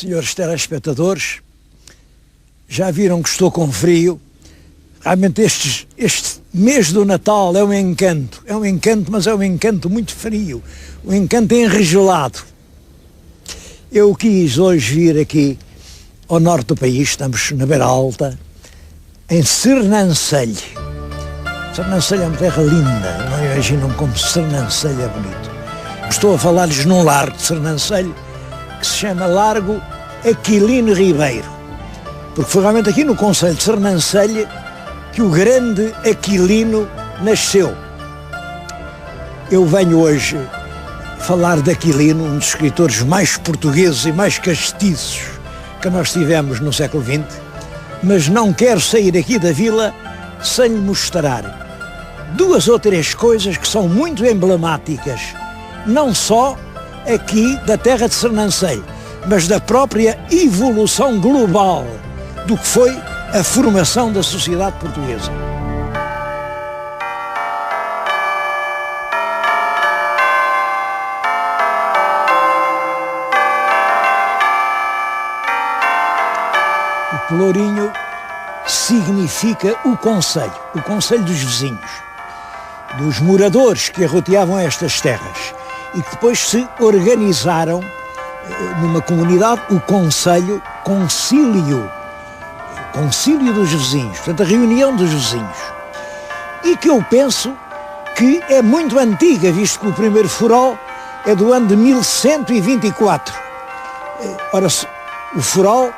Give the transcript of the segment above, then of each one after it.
senhores telespectadores, já viram que estou com frio. Realmente este mês do Natal é um encanto, mas é um encanto muito frio, um encanto enregolado. Eu quis hoje vir aqui ao norte do país, estamos na Beira Alta, em Sernancelho. Sernancelho é uma terra linda, não imaginam como Sernancelho é bonito. Estou a falar-lhes num largo de Sernancelho que se chama Largo Aquilino Ribeiro, porque foi realmente aqui no concelho de Sernancelho que o grande Aquilino nasceu. Eu venho hoje falar de Aquilino, um dos escritores mais portugueses e mais castiços que nós tivemos no século XX, mas não quero sair aqui da vila sem lhe mostrar duas ou três coisas que são muito emblemáticas, não só aqui da terra de Sernancelho, mas da própria evolução global do que foi a formação da sociedade portuguesa. O pelourinho significa o concelho dos vizinhos, dos moradores que arroteavam estas terras e que depois se organizaram numa comunidade, o concílio dos vizinhos, portanto a reunião dos vizinhos, e que eu penso que é muito antiga, visto que o primeiro forol é do ano de 1124. Ora, o forol,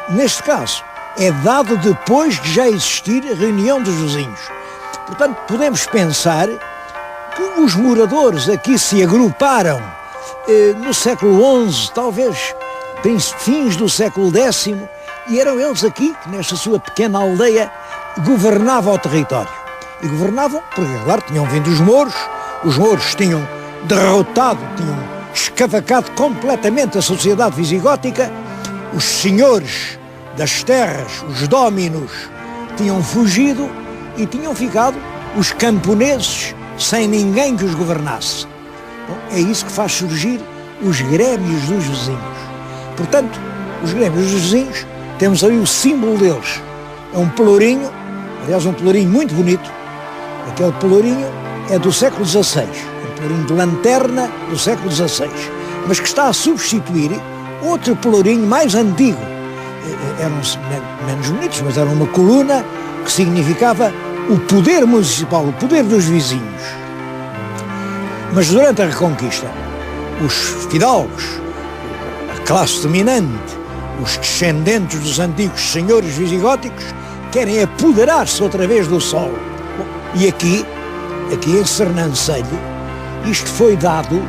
neste caso, é dado depois de já existir a reunião dos vizinhos. Portanto, podemos pensar que os moradores aqui se agruparam no século XI, talvez fins do século X, e eram eles aqui que, nesta sua pequena aldeia, governavam o território. E governavam porque, claro, tinham vindo os mouros tinham derrotado, tinham escavacado completamente a sociedade visigótica, os senhores das terras, os dóminos, tinham fugido e tinham ficado os camponeses sem ninguém que os governasse. Bom, é isso que faz surgir os grêmios dos vizinhos. Portanto, os grêmios dos vizinhos, temos aí o símbolo deles. É um pelourinho, aliás um pelourinho muito bonito. Aquele pelourinho é do século XVI, um pelourinho de lanterna do século XVI, mas que está a substituir outro pelourinho mais antigo. Eram menos bonitos, mas era uma coluna que significava o poder municipal, o poder dos vizinhos. Mas durante a Reconquista, os fidalgos, a classe dominante, os descendentes dos antigos senhores visigóticos, querem apoderar-se outra vez do sol. Bom, e aqui em Sernancelho, isto foi dado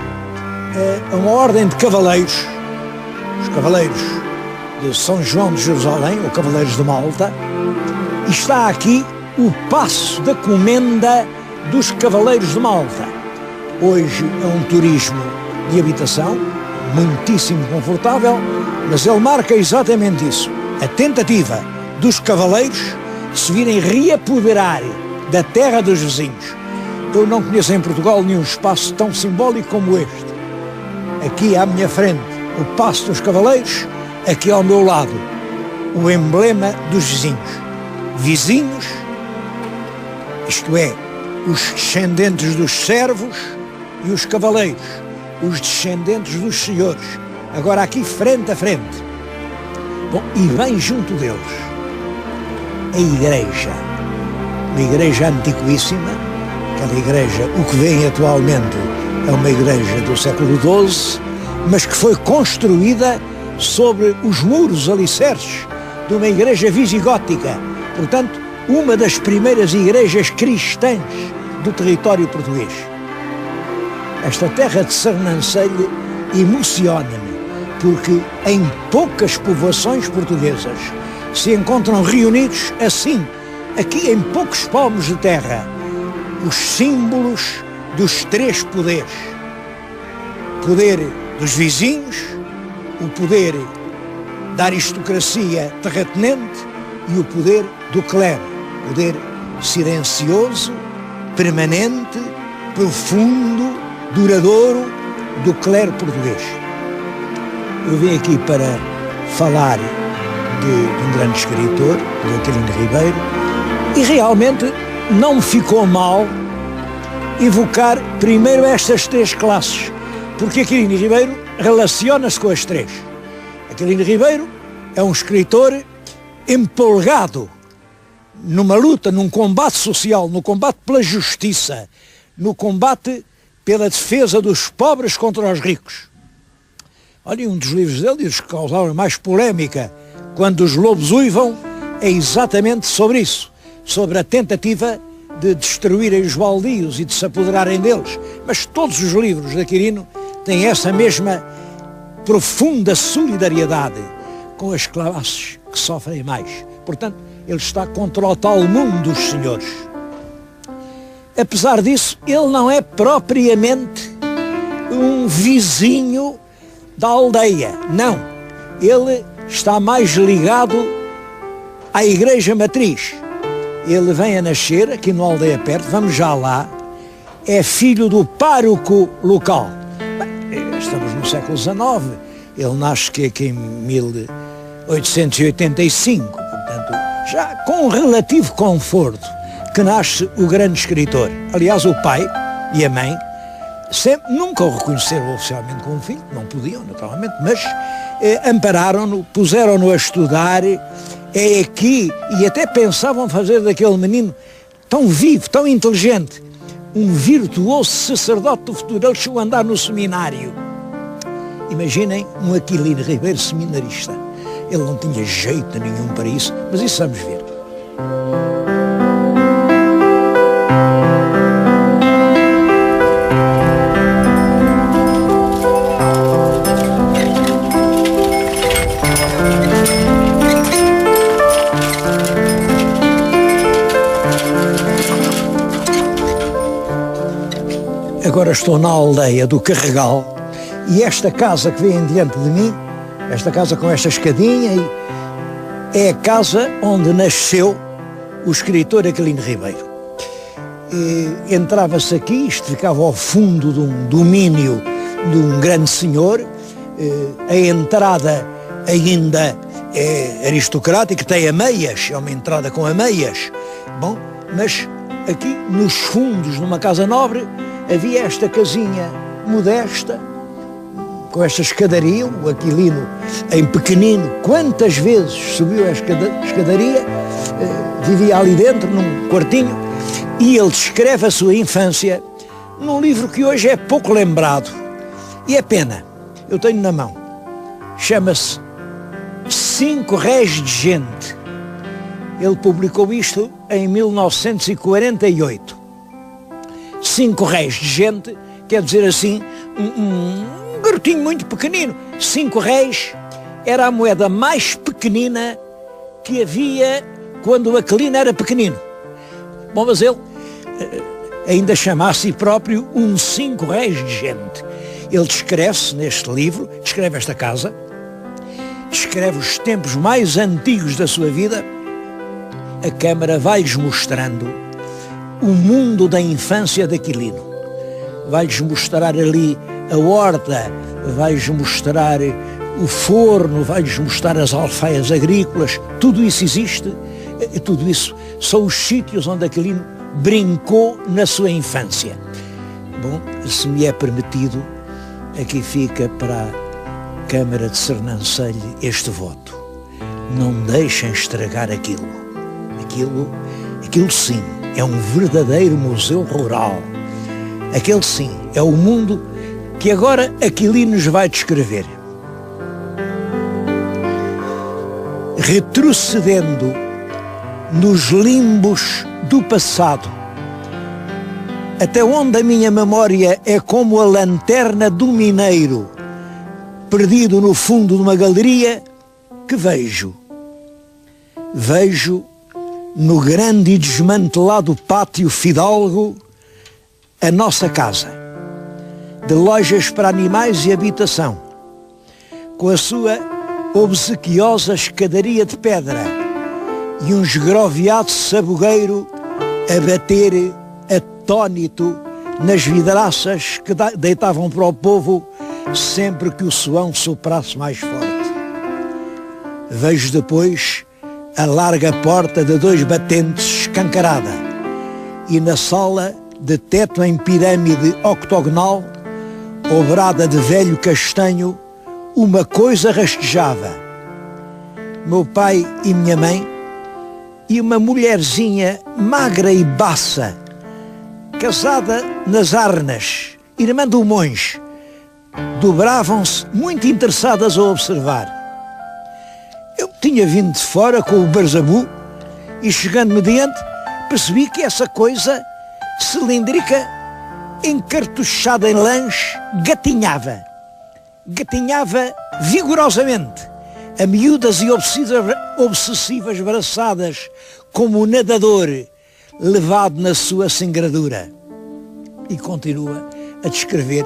a uma ordem de cavaleiros, os cavaleiros de São João de Jerusalém, ou Cavaleiros de Malta, e está aqui o passo da comenda dos Cavaleiros de Malta. Hoje é um turismo de habitação, muitíssimo confortável, mas ele marca exatamente isso, a tentativa dos cavaleiros de se virem reapoderar da terra dos vizinhos. Eu não conheço em Portugal nenhum espaço tão simbólico como este. Aqui à minha frente, o Paço dos Cavaleiros, aqui ao meu lado, o emblema dos vizinhos. Vizinhos, isto é, os descendentes dos servos, e os cavaleiros, os descendentes dos senhores, agora aqui frente a frente. Bom, e bem junto deles, a igreja, uma igreja antiquíssima, aquela igreja, o que vem atualmente é uma igreja do século XII, mas que foi construída sobre os muros alicerces de uma igreja visigótica, portanto, uma das primeiras igrejas cristãs do território português. Esta terra de Sernancelho emociona-me, porque em poucas povoações portuguesas se encontram reunidos assim, aqui em poucos palmos de terra, os símbolos dos três poderes. O poder dos vizinhos, o poder da aristocracia terratenente e o poder do clero, poder silencioso, permanente, profundo, duradouro do clero português. Eu vim aqui para falar de um grande escritor, do Aquilino Ribeiro, e realmente não me ficou mal evocar primeiro estas três classes, porque Aquilino Ribeiro relaciona-se com as três. Aquilino Ribeiro é um escritor empolgado numa luta, num combate social, no combate pela justiça, no combate pela defesa dos pobres contra os ricos. Olha, um dos livros dele, os que causaram mais polémica, Quando os Lobos Uivam, é exatamente sobre isso, sobre a tentativa de destruírem os baldios e de se apoderarem deles. Mas todos os livros de Aquilino têm essa mesma profunda solidariedade com as classes que sofrem mais. Portanto, ele está contra o tal mundo dos senhores. Apesar disso, ele não é propriamente um vizinho da aldeia, não. Ele está mais ligado à Igreja Matriz. Ele vem a nascer aqui na aldeia perto, vamos já lá, é filho do pároco local. Bem, estamos no século XIX, ele nasce aqui em 1885, portanto, já com um relativo conforto, que nasce o grande escritor. Aliás, o pai e a mãe nunca o reconheceram oficialmente como filho, não podiam, naturalmente, mas ampararam-no, puseram-no a estudar, é aqui, e até pensavam fazer daquele menino tão vivo, tão inteligente, um virtuoso sacerdote do futuro. Ele chegou a andar no seminário. Imaginem um Aquilino Ribeiro seminarista. Ele não tinha jeito nenhum para isso, mas isso vamos ver. Agora estou na aldeia do Carregal e esta casa que vem diante de mim, esta casa com esta escadinha, é a casa onde nasceu o escritor Aquilino Ribeiro. Entrava-se aqui, isto ficava ao fundo de um domínio de um grande senhor, a entrada ainda é aristocrática, tem ameias, é uma entrada com ameias, bom, mas aqui nos fundos, numa casa nobre, havia esta casinha modesta, com esta escadaria, o Aquilino em pequenino, quantas vezes subiu a escadaria, vivia ali dentro, num quartinho, e ele descreve a sua infância num livro que hoje é pouco lembrado, e é pena, eu tenho na mão, chama-se 5 Réis de Gente. Ele publicou isto em 1948. 5 réis de gente, quer dizer assim, um garotinho muito pequenino. 5 réis era a moeda mais pequenina que havia quando o Aquilino era pequenino. Bom, mas ele ainda chama a si próprio 5 réis de gente. Ele descreve-se neste livro, descreve esta casa, descreve os tempos mais antigos da sua vida. A câmara vai-lhes mostrando o mundo da infância de Aquilino. Vai-lhes mostrar ali a horta, vai-lhes mostrar o forno, vai-lhes mostrar as alfaias agrícolas. Tudo isso existe, tudo isso são os sítios onde Aquilino brincou na sua infância. Bom, se me é permitido, aqui fica para a Câmara de Sernancelho este voto. Não deixem estragar aquilo. Aquilo sim, é um verdadeiro museu rural. Aquele sim, é o mundo que agora Aquilino nos vai descrever. Retrocedendo nos limbos do passado, até onde a minha memória é como a lanterna do mineiro, perdido no fundo de uma galeria, que vejo no grande e desmantelado pátio fidalgo a nossa casa, de lojas para animais e habitação, com a sua obsequiosa escadaria de pedra e um esgroviado sabugueiro a bater atónito nas vidraças que deitavam para o povo sempre que o suão soprasse mais forte. Vejo depois a larga porta de 2 batentes escancarada e na sala de teto em pirâmide octogonal, obrada de velho castanho, uma coisa rastejava. Meu pai e minha mãe e uma mulherzinha magra e baça, casada nas Arnas, irmã do monge, dobravam-se muito interessadas a observar. Eu tinha vindo de fora com o Barzabu e, chegando-me diante, percebi que essa coisa cilíndrica, encartuchada em lãs, gatinhava. Gatinhava vigorosamente, a miúdas e obsessivas braçadas, como um nadador levado na sua singradura. E continua a descrever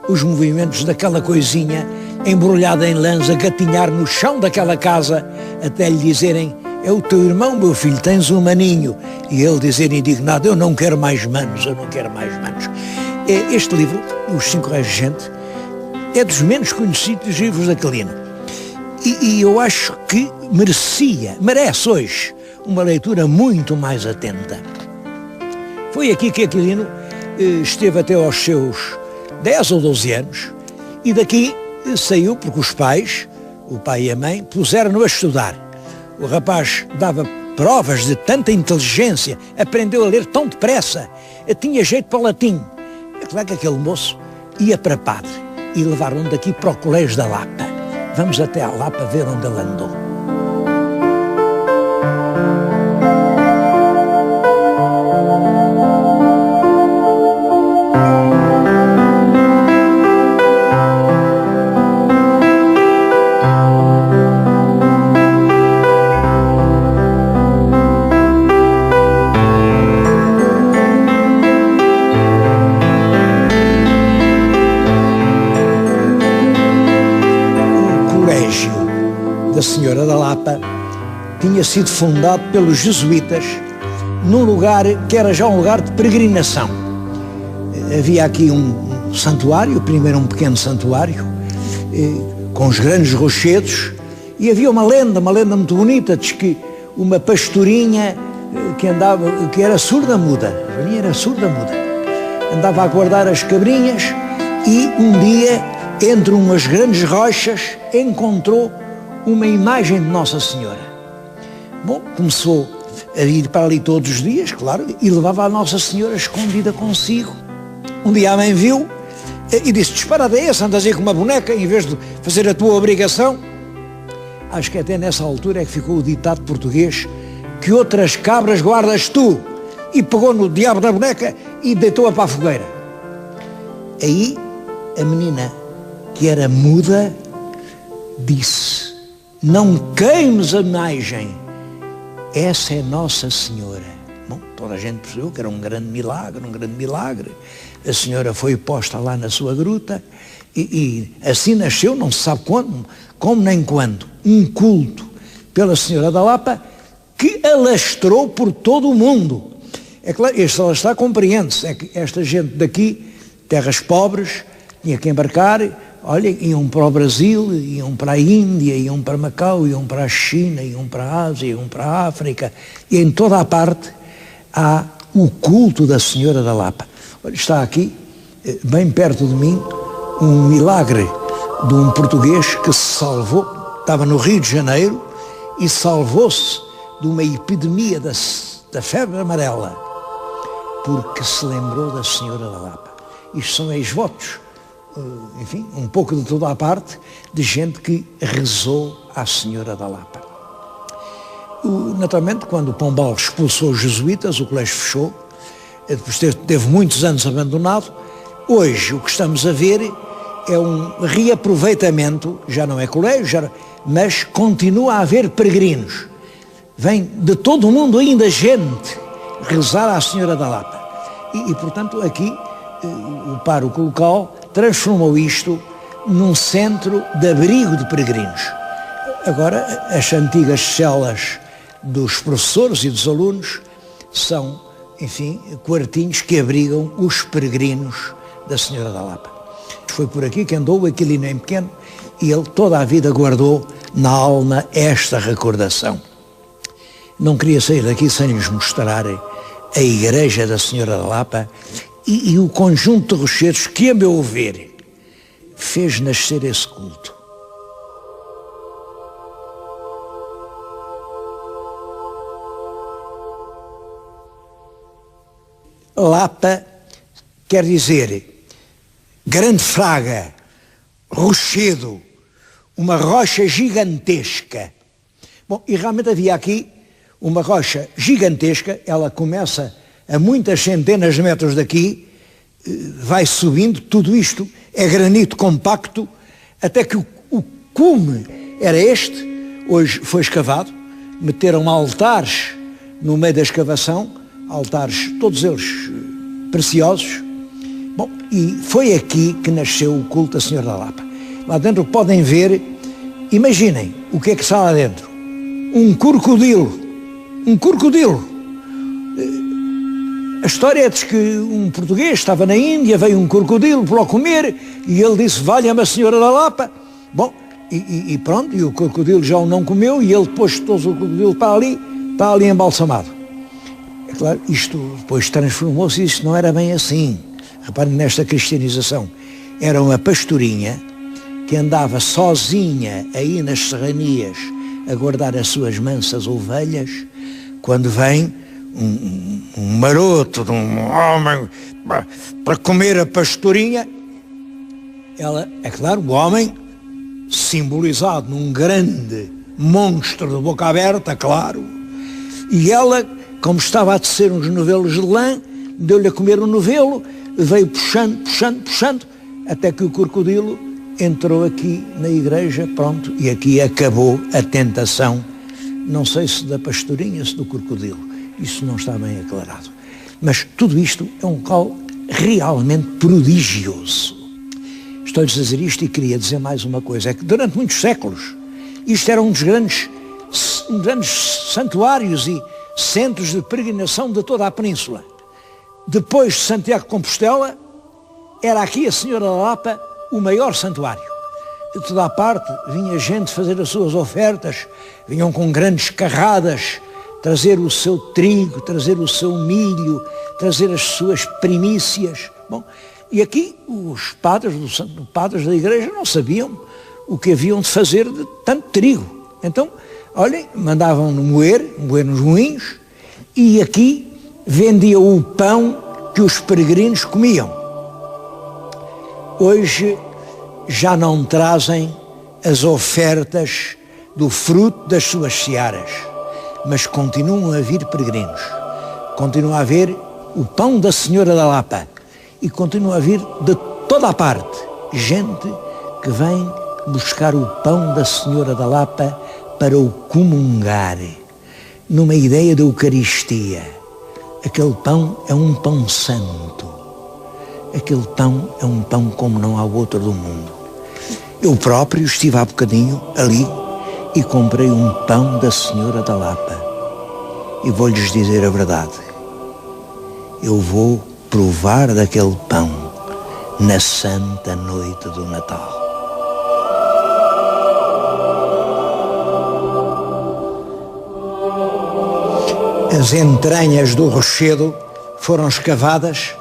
os movimentos daquela coisinha embrulhada em lãs a gatinhar no chão daquela casa, até lhe dizerem: é o teu irmão, meu filho, tens um maninho. E ele dizer indignado: eu não quero mais manos, eu não quero mais manos. Este livro, Os 5 Reis de Gente, é dos menos conhecidos livros de Aquilino. E eu acho que merece hoje uma leitura muito mais atenta. Foi aqui que Aquilino esteve até aos seus 10 ou 12 anos, e daqui saiu porque os pais, o pai e a mãe, puseram-no a estudar. O rapaz dava provas de tanta inteligência, aprendeu a ler tão depressa, tinha jeito para o latim. É claro que aquele moço ia para padre e levaram-no daqui para o Colégio da Lapa. Vamos até à Lapa ver onde ele andou. Da Senhora da Lapa tinha sido fundado pelos jesuítas num lugar que era já um lugar de peregrinação. Havia aqui um santuário, primeiro um pequeno santuário, com os grandes rochedos, e havia uma lenda muito bonita, diz que uma pastorinha que era surda-muda, andava a guardar as cabrinhas e um dia, entre umas grandes rochas, encontrou uma imagem de Nossa Senhora. Bom, começou a ir para ali todos os dias, claro, e levava a Nossa Senhora escondida consigo. Um dia a mãe viu e disse: disparada é essa, andas aí com uma boneca em vez de fazer a tua obrigação. Acho que até nessa altura é que ficou o ditado português: que outras cabras guardas tu. E pegou no diabo da boneca e deitou-a para a fogueira. Aí a menina, que era muda, disse: não queimes a imagem, essa é Nossa Senhora. Bom, toda a gente percebeu que era um grande milagre. A Senhora foi posta lá na sua gruta e assim nasceu, não se sabe quando, como nem quando, um culto pela Senhora da Lapa que alastrou por todo o mundo. É claro, este alastrar compreende-se, é que esta gente daqui, terras pobres, tinha que embarcar. Olha, iam para o Brasil, iam para a Índia, iam para Macau, iam para a China, iam para a Ásia, iam para a África, e em toda a parte há o culto da Senhora da Lapa. Olha, está aqui, bem perto de mim, um milagre de um português que se salvou, estava no Rio de Janeiro, e salvou-se de uma epidemia da febre amarela, porque se lembrou da Senhora da Lapa. Isto são ex-votos. Enfim, um pouco de toda a parte de gente que rezou à Senhora da Lapa. Naturalmente, quando o Pombal expulsou os jesuítas, o colégio fechou, depois teve muitos anos abandonado. Hoje o que estamos a ver é um reaproveitamento, já não é colégio, mas continua a haver peregrinos. Vem de todo o mundo ainda gente rezar à Senhora da Lapa. E portanto, aqui o pároco local transformou isto num centro de abrigo de peregrinos. Agora, as antigas celas dos professores e dos alunos são, enfim, quartinhos que abrigam os peregrinos da Senhora da Lapa. Foi por aqui que andou o Aquilino em pequeno e ele toda a vida guardou na alma esta recordação. Não queria sair daqui sem lhes mostrar a igreja da Senhora da Lapa e o conjunto de rochedos que, a meu ver, fez nascer esse culto. Lapa quer dizer grande fraga, rochedo, uma rocha gigantesca. Bom, e realmente havia aqui uma rocha gigantesca, ela começa a muitas centenas de metros daqui, vai subindo, tudo isto é granito compacto, até que o cume era este, hoje foi escavado, meteram altares no meio da escavação, altares todos eles preciosos. Bom, e foi aqui que nasceu o culto da Senhora da Lapa. Lá dentro podem ver, imaginem o que é que está lá dentro. Um crocodilo. A história diz que um português estava na Índia, veio um crocodilo para o comer e ele disse, valha-me a Senhora da Lapa. Bom, e pronto, e o crocodilo já o não comeu e ele depois pôs o crocodilo para ali embalsamado. É claro, isto depois transformou-se e isto não era bem assim. Reparem nesta cristianização. Era uma pastorinha que andava sozinha aí nas serranias a guardar as suas mansas ovelhas, quando vem um maroto de um homem para comer a pastorinha, ela, é claro, o homem, simbolizado num grande monstro de boca aberta, claro, e ela, como estava a tecer uns novelos de lã, deu-lhe a comer um novelo, veio puxando, até que o crocodilo entrou aqui na igreja, pronto, e aqui acabou a tentação, não sei se da pastorinha, se do crocodilo, isso não está bem aclarado. Mas tudo isto é um local realmente prodigioso. Estou-lhes a dizer isto e queria dizer mais uma coisa, é que durante muitos séculos isto era um dos grandes santuários e centros de peregrinação de toda a península. Depois de Santiago de Compostela, era aqui a Senhora da Lapa o maior santuário. De toda a parte vinha gente fazer as suas ofertas, vinham com grandes carradas, trazer o seu trigo, trazer o seu milho, trazer as suas primícias. Bom, e aqui os padres da igreja não sabiam o que haviam de fazer de tanto trigo. Então, olhem, mandavam moer nos moinhos, e aqui vendiam o pão que os peregrinos comiam. Hoje já não trazem as ofertas do fruto das suas searas, mas continuam a vir peregrinos, continua a haver o pão da Senhora da Lapa e continua a vir de toda a parte gente que vem buscar o pão da Senhora da Lapa para o comungar, numa ideia da Eucaristia. Aquele pão é um pão santo, aquele pão é um pão como não há outro do mundo. Eu próprio estive há bocadinho ali e comprei um pão da Senhora da Lapa. E vou-lhes dizer a verdade, eu vou provar daquele pão na santa noite do Natal. As entranhas do rochedo foram escavadas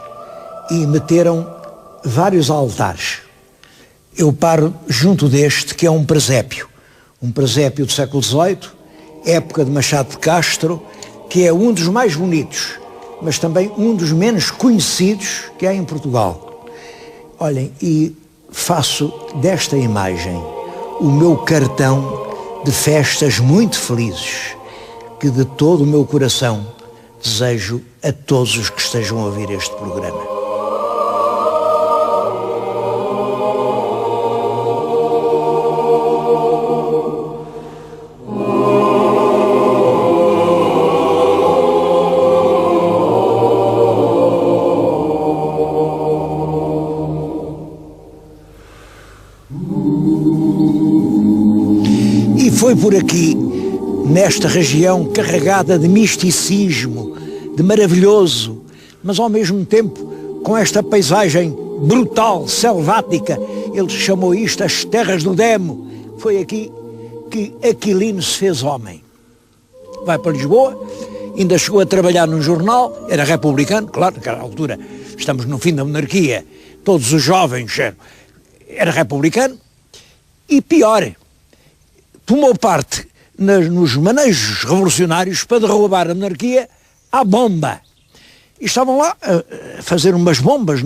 e meteram vários altares. Eu paro junto deste, que é um presépio do século XVIII, época de Machado de Castro, que é um dos mais bonitos, mas também um dos menos conhecidos que há em Portugal. Olhem, e faço desta imagem o meu cartão de festas muito felizes, que de todo o meu coração desejo a todos os que estejam a ouvir este programa. E foi por aqui, nesta região carregada de misticismo, de maravilhoso, mas ao mesmo tempo com esta paisagem brutal, selvática, ele chamou isto as terras do Demo. Foi aqui que Aquilino se fez homem. Vai para Lisboa, ainda chegou a trabalhar num jornal, era republicano, claro, naquela altura estamos no fim da monarquia, todos os jovens era republicano, e pior, tomou parte nos manejos revolucionários para derrubar a monarquia à bomba. E estavam lá a fazer umas bombas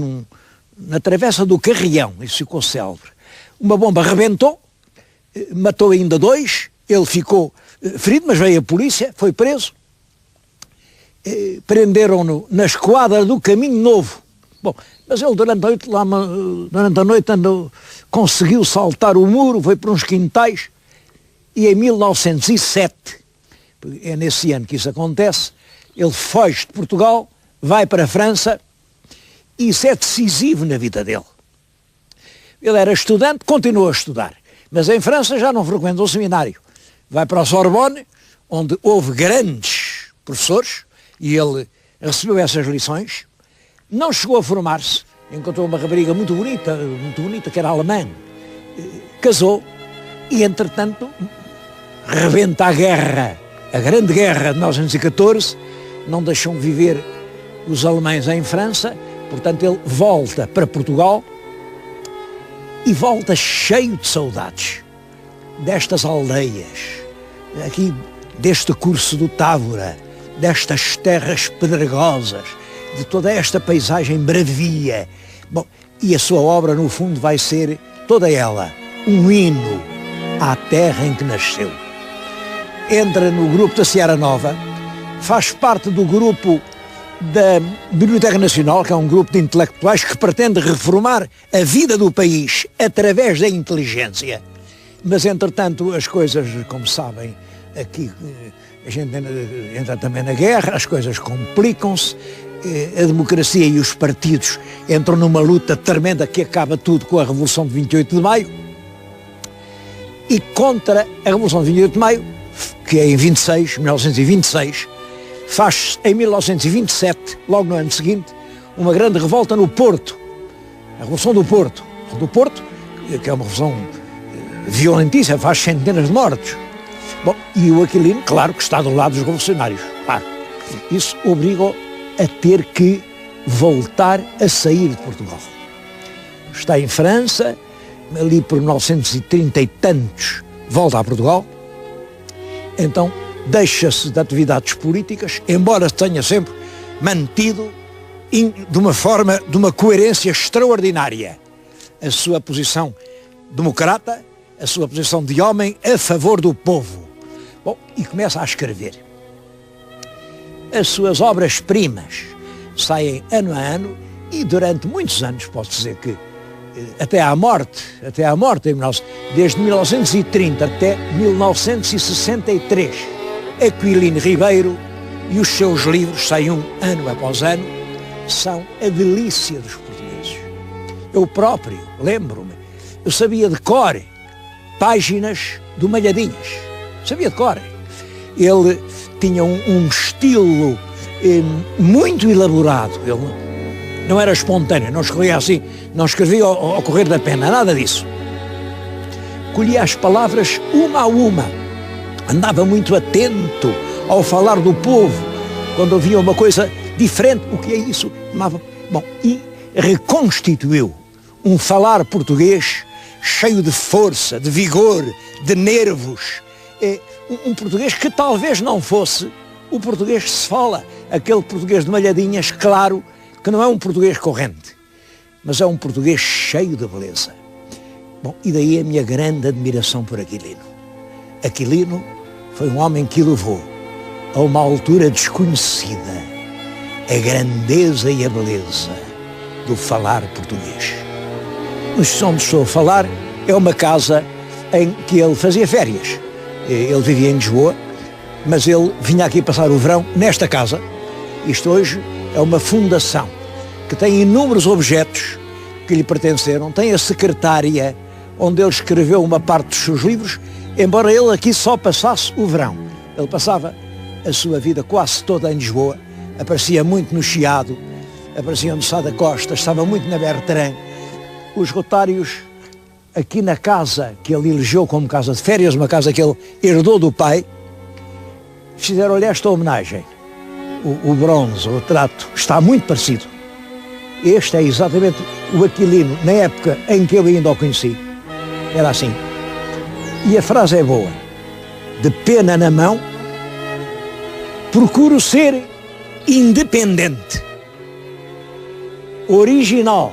na travessa do Carrião, isso ficou célebre. Uma bomba rebentou, matou ainda 2, ele ficou ferido, mas veio a polícia, foi preso, prenderam-no na esquadra do Caminho Novo. Bom, mas ele durante a noite conseguiu saltar o muro, foi para uns quintais, e em 1907, é nesse ano que isso acontece, ele foge de Portugal, vai para a França, e isso é decisivo na vida dele. Ele era estudante, continuou a estudar, mas em França já não frequenta o seminário. Vai para o Sorbonne, onde houve grandes professores, e ele recebeu essas lições. Não chegou a formar-se, encontrou uma rapariga muito bonita, que era alemã, casou, e entretanto rebenta a guerra, a grande guerra de 1914, não deixam viver os alemães em França, portanto ele volta para Portugal e volta cheio de saudades destas aldeias, aqui deste curso do Távora, destas terras pedregosas, de toda esta paisagem bravia. Bom, e a sua obra no fundo vai ser toda ela um hino à terra em que nasceu. Entra no grupo da Seara Nova, faz parte do grupo da Biblioteca Nacional, que é um grupo de intelectuais que pretende reformar a vida do país através da inteligência. Mas, entretanto, as coisas, como sabem, aqui a gente entra também na guerra, as coisas complicam-se, a democracia e os partidos entram numa luta tremenda que acaba tudo com a Revolução de 28 de Maio. E contra a Revolução de 28 de Maio, que é em 1926, faz em 1927, logo no ano seguinte, uma grande revolta no Porto, a Revolução do Porto. Do Porto, que é uma revolução violentíssima, faz centenas de mortos. Bom, e o Aquilino, claro que está do lado dos revolucionários, claro. Isso obriga-o a ter que voltar a sair de Portugal. Está em França, ali por 1930 e tantos, volta a Portugal, então deixa-se de atividades políticas, embora tenha sempre mantido de uma coerência extraordinária a sua posição democrata, a sua posição de homem a favor do povo. Bom, e começa a escrever. As suas obras-primas saem ano a ano e durante muitos anos, posso dizer que até à morte, desde 1930 até 1963, Aquilino Ribeiro e os seus livros, saem um ano após ano, são a delícia dos portugueses. Eu próprio, lembro-me, eu sabia de cor páginas do Malhadinhas, sabia de cor. Ele tinha um estilo muito elaborado, ele não era espontâneo, não escrevia assim, não escrevia ao correr da pena, nada disso. Colhia as palavras uma a uma, andava muito atento ao falar do povo, quando havia uma coisa diferente, o que é isso? Bom, e reconstituiu um falar português cheio de força, de vigor, de nervos, um português que talvez não fosse o português que se fala, aquele português de Malhadinhas, claro, que não é um português corrente, mas é um português cheio de beleza. Bom, e daí a minha grande admiração por Aquilino. Aquilino foi um homem que elevou a uma altura desconhecida a grandeza e a beleza do falar português. Onde estou a falar é uma casa em que ele fazia férias. Ele vivia em Lisboa, mas ele vinha aqui passar o verão nesta casa. Isto hoje é uma fundação que tem inúmeros objetos que lhe pertenceram. Tem a secretária onde ele escreveu uma parte dos seus livros, embora ele aqui só passasse o verão. Ele passava a sua vida quase toda em Lisboa, aparecia muito no Chiado, aparecia no Sá da Costa, estava muito na Bertrand. Os rotários aqui na casa que ele elegeu como casa de férias, uma casa que ele herdou do pai, fizeram-lhe esta homenagem. O bronze, o retrato, está muito parecido. Este é exatamente o Aquilino, na época em que eu ainda o conheci. Era assim. E a frase é boa. De pena na mão, procuro ser independente, original,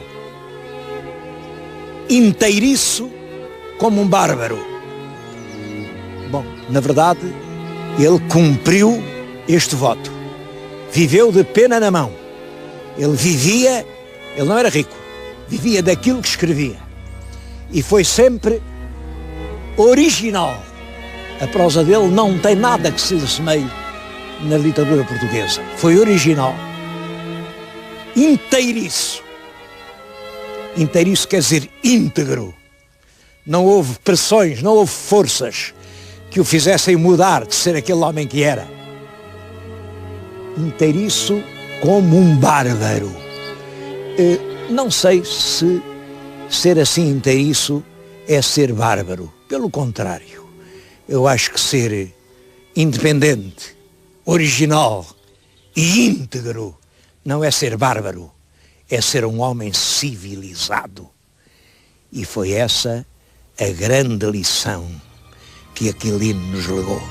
inteiriço como um bárbaro. Bom, na verdade, ele cumpriu este voto. Viveu de pena na mão. Ele não era rico, vivia daquilo que escrevia. E foi sempre original. A prosa dele não tem nada que se lhe assemelhe na literatura portuguesa. Foi original. Inteiriço. Inteiriço quer dizer íntegro. Não houve pressões, não houve forças que o fizessem mudar de ser aquele homem que era. Inteiriço como um bárbaro. Não sei se ser assim inteiriço é ser bárbaro. Pelo contrário, eu acho que ser independente, original e íntegro não é ser bárbaro, é ser um homem civilizado. E foi essa a grande lição que Aquilino nos legou.